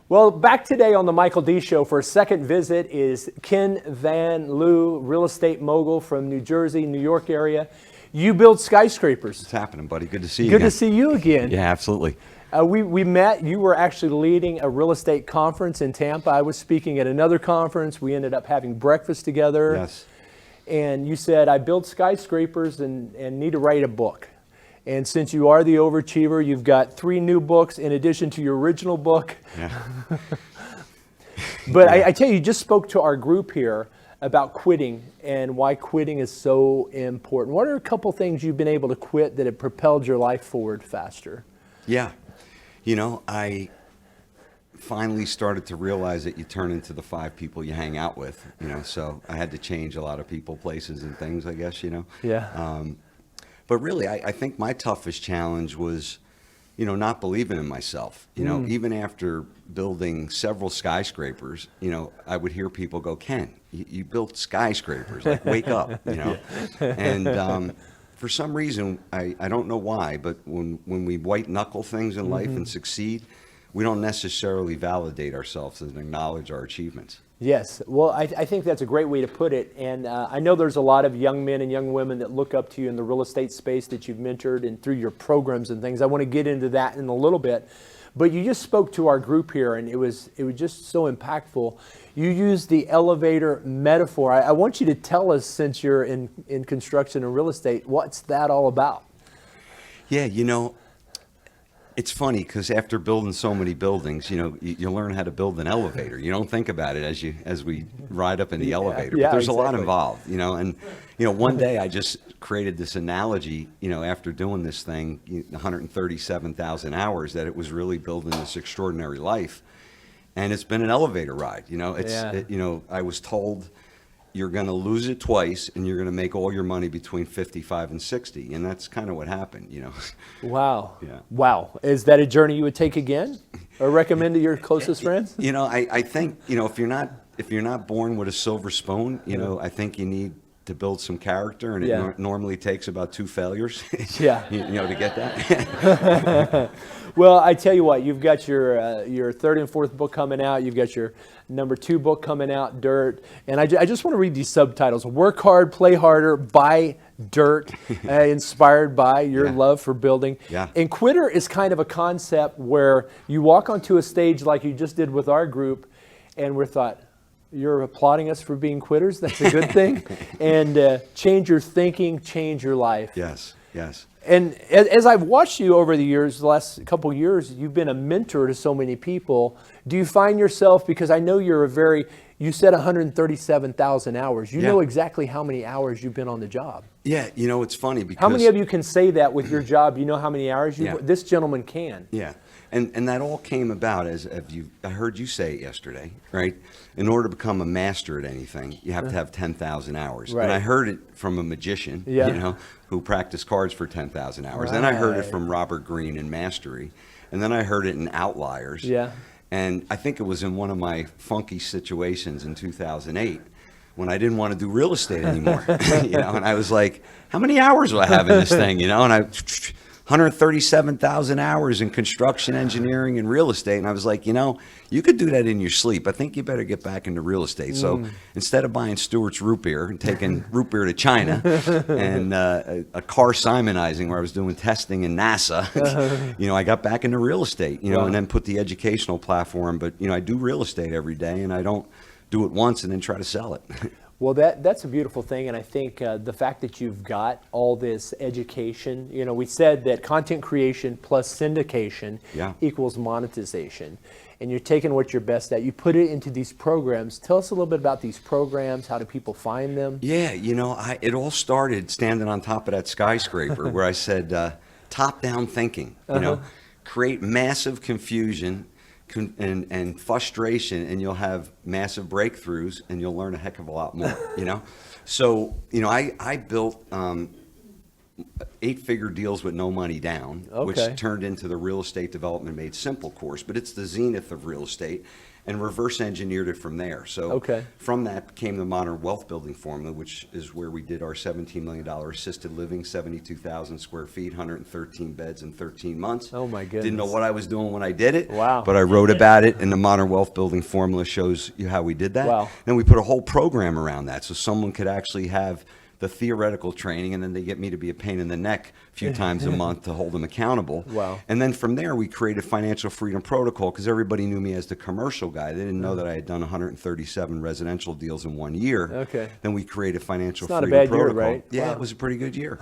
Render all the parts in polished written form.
Well, back today on the Michael D. Show for a second visit is Ken Van Liew, real estate mogul from New Jersey, New York area. You build skyscrapers. It's happening, buddy. Good to see you Good again. to see you again. Yeah, absolutely. We met. You were actually leading a real estate conference in Tampa. I was speaking at another conference. We ended up having breakfast together. Yes. And you said, I build skyscrapers and need to write a book. And since you are the overachiever, you've got 3 new books in addition to your original book. Yeah. But I tell you, you just spoke to our group here about quitting and why quitting is so important. What are a couple things you've been able to quit that have propelled your life forward faster? Yeah. You know, I finally started to realize that you turn into the 5 people you hang out with, so I had to change a lot of people, places, and things, I guess, Yeah. But really, I think my toughest challenge was, not believing in myself. Even after building several skyscrapers, I would hear people go, Ken, you built skyscrapers, like wake up, And for some reason, I don't know why, but when we white knuckle things in life and succeed, we don't necessarily validate ourselves and acknowledge our achievements. Yes. Well, I think that's a great way to put it. And I know there's a lot of young men and young women that look up to you in the real estate space that you've mentored and through your programs and things. I want to get into that in a little bit. But you just spoke to our group here, and it was just so impactful. You used the elevator metaphor. I want you to tell us, since you're in construction and real estate, what's that all about? Yeah, it's funny because after building so many buildings, you learn how to build an elevator. You don't think about it as we ride up in the elevator. Yeah, but there's exactly. a lot involved, and one day I just created this analogy, after doing this thing, 137,000 hours, that it was really building this extraordinary life, and it's been an elevator ride. I was told, you're going to lose it twice, and you're going to make all your money between 55 and 60, and that's kind of what happened, Wow. Yeah. Wow. Is that a journey you would take again, or recommend to your closest friends? I think, if you're not born with a silver spoon, I think you need to build some character, and it normally takes about 2 failures, Yeah. to get that. Well, I tell you what, you've got your 3rd and 4th book coming out. You've got your number 2 book coming out, Dirt. And I just want to read these subtitles. Work hard, play harder, buy dirt, inspired by your love for building. Yeah. And quitter is kind of a concept where you walk onto a stage like you just did with our group, and we're thought, you're applauding us for being quitters? That's a good thing. And change your thinking, change your life. Yes, yes. And as I've watched you over the years, the last couple of years, you've been a mentor to so many people. Do you find yourself, because I know you said 137,000 hours. You know exactly how many hours you've been on the job. Yeah, it's funny because... How many of you can say that with your job? You know how many hours this gentleman can. Yeah, and that all came about I heard you say it yesterday, right? In order to become a master at anything, you have to have 10,000 hours. Right. And I heard it from a magician, who practiced cards for 10,000 hours. Then I heard it from Robert Greene in Mastery. And then I heard it in Outliers. Yeah. And I think it was in one of my funky situations in 2008 when I didn't want to do real estate anymore. And I was like, how many hours do I have in this thing? And 137,000 hours in construction, engineering, and real estate. And I was like, you could do that in your sleep. I think you better get back into real estate. So instead of buying Stewart's root beer and taking root beer to China and a car Simonizing where I was doing testing in NASA, I got back into real estate, and then put the educational platform. But, I do real estate every day, and I don't do it once and then try to sell it. Well, that's a beautiful thing, and I think the fact that you've got all this education, we said that content creation plus syndication equals monetization, and you're taking what you're best at. You put it into these programs. Tell us a little bit about these programs. How do people find them? Yeah, it all started standing on top of that skyscraper where I said, top-down thinking, create massive confusion and frustration, and you'll have massive breakthroughs, and you'll learn a heck of a lot more. So I built 8-figure deals with no money down, which Okay. turned into the Real Estate Development Made Simple course. But it's the zenith of real estate, and reverse engineered it from there. So Okay. from that came the Modern Wealth Building Formula, which is where we did our $17 million assisted living, 72,000 square feet, 113 beds in 13 months. Oh, my Didn't know goodness. what I was doing when I did it. Wow. But I wrote about it, and the Modern Wealth Building Formula shows you how we did that. Wow. Then we put a whole program around that, so someone could actually have the theoretical training, and then they get me to be a pain in the neck a few times a month to hold them accountable. Wow. And then from there, we created Financial Freedom Protocol, because everybody knew me as the commercial guy. They didn't know that I had done 137 residential deals in 1 year. Okay. Then we created Financial It's not a Freedom bad year, Protocol. right? Yeah, Wow. it was a pretty good year.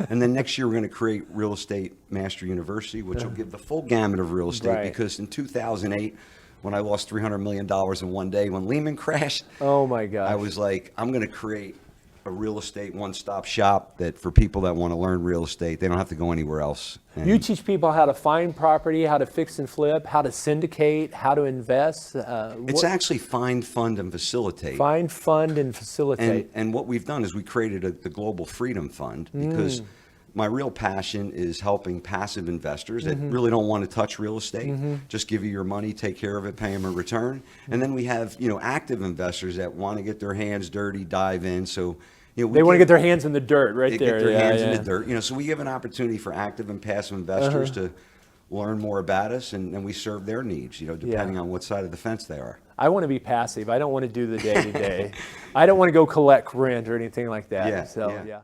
And then next year, we're going to create Real Estate Master University, which will give the full gamut of real estate, Right. because in 2008, when I lost $300 million in one day, when Lehman crashed, Oh my gosh. I was like, I'm going to create a real estate one-stop shop that for people that want to learn real estate, they don't have to go anywhere else. And You teach people how to find property, how to fix and flip, how to syndicate, how to invest. it's actually find, fund, and facilitate. Find, fund, and facilitate. And what we've done is we created the Global Freedom Fund, Mm. because my real passion is helping passive investors that Mm-hmm. really don't want to touch real estate. Just give you your money, take care of it, pay them a return. And then we have, active investors that want to get their hands dirty, dive in. So, we They want to give- get their hands in the dirt right they there. get their Yeah, hands yeah. in the dirt. So we give an opportunity for active and passive investors Uh-huh. to learn more about us, and we serve their needs, depending Yeah. on what side of the fence they are. I want to be passive. I don't want to do the day to day. I don't want to go collect rent or anything like that. Yeah, So, yeah. yeah.